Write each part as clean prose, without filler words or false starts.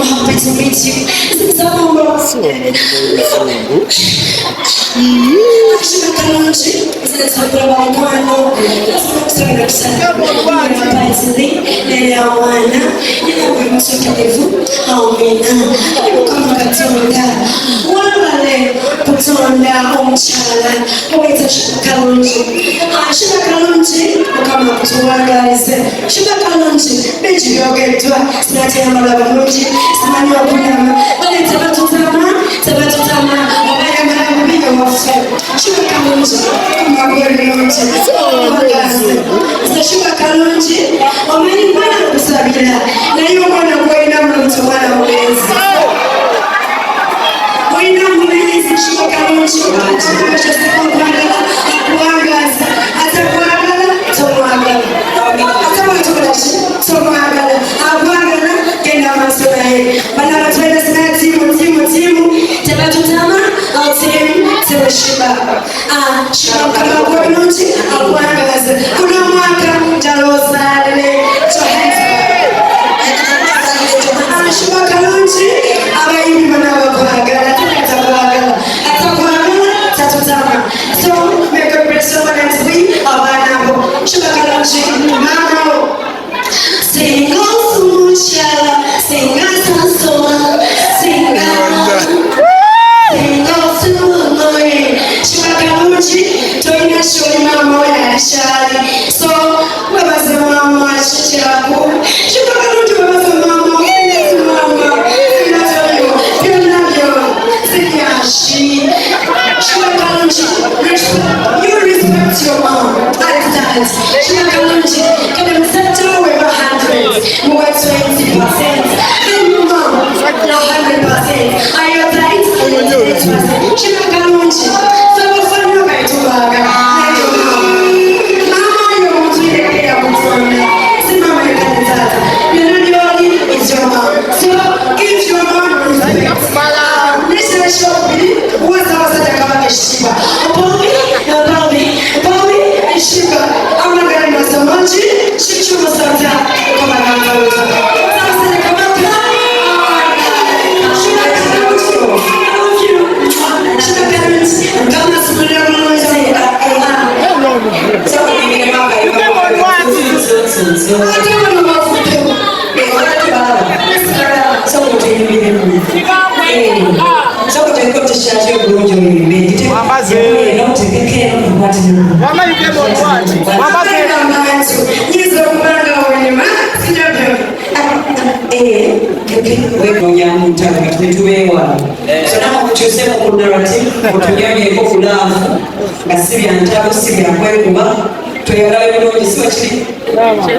I'm happy to meet you.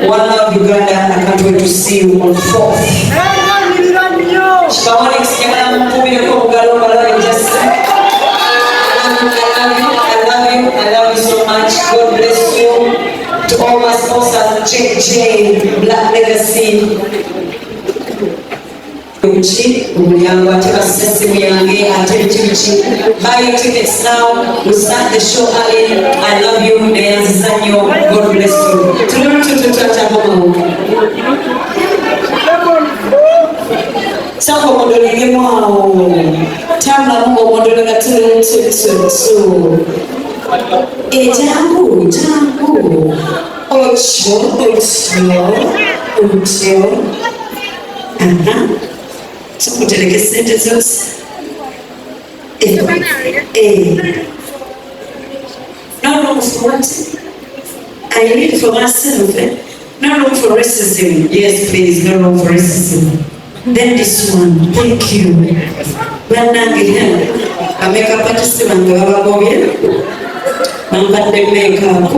One love Uganda, and I can't wait to see you on 4th. I love you so much. God bless you. To all my sponsors, JJ, Black Legacy. Buy your tickets now. We start the show early. I love you. God bless you. Sako modolenge mwao Tamla mungo modolega tu Jambu Ocho Utyo. So kuteleke sente zose. No room for what? I need for myself. No room for racism. Yes, please, no room for racism. Then this one, thank you. Banangira, a makeup artist and the Mambande makeup.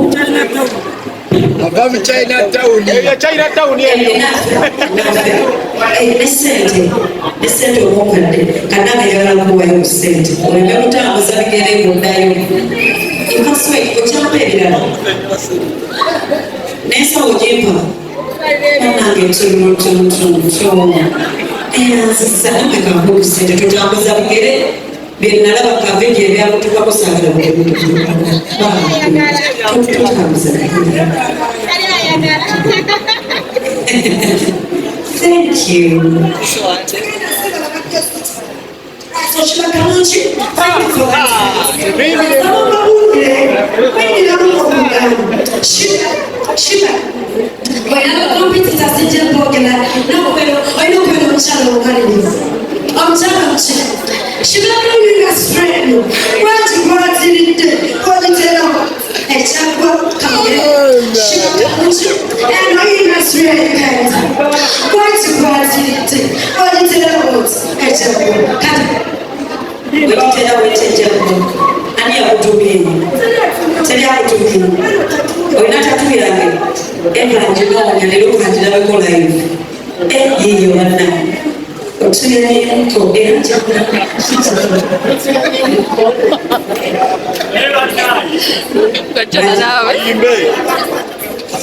Abami Chinatown. Chinatown Nesente omukadde kananga yagala kuwayo sente oleme kutambuza bigere mundayo ikaswe okyampa ebirala nensawo gyempa nange tunutunutunutu eyanzisanamekamu sente tutambuza bigere byenalaba kavidi ebyakutukako sagala tutambuza Thank you.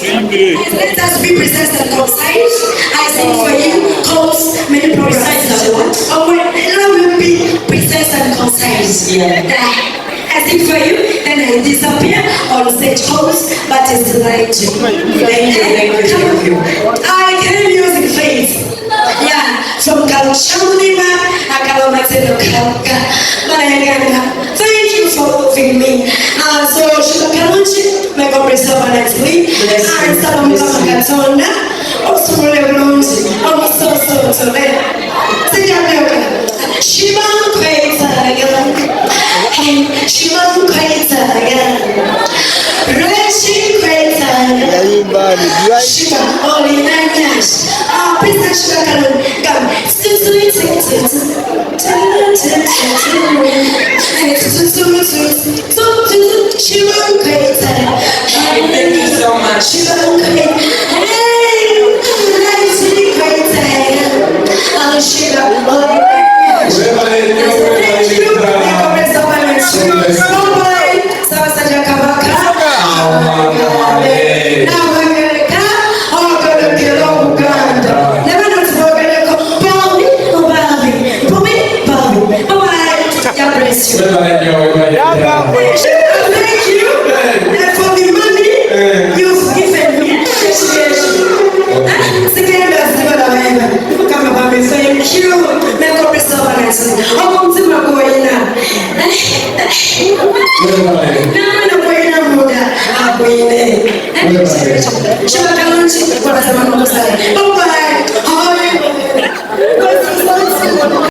Let us be precise and concise. I sing for you, close, many precise and what? Oh, let me be precise and concise. I sing for you, then I disappear on stage host, but it's right. Thank you. I can music face. Yeah, from Kalushamunima, Akalamatino Kalka, Maragana. Thank you for loving me. So, Shulakanchi, my God, preserve next week. And Salamama Katona, also Lebrons, almost so there. Shivan Kwaita, Shivan Kwaita, Rachel Kwaita, Shivan, only 9 years. Princess Shulakan, come, Shivan Kwaita. Thank you so much. Shivan Kwaita. Thank you.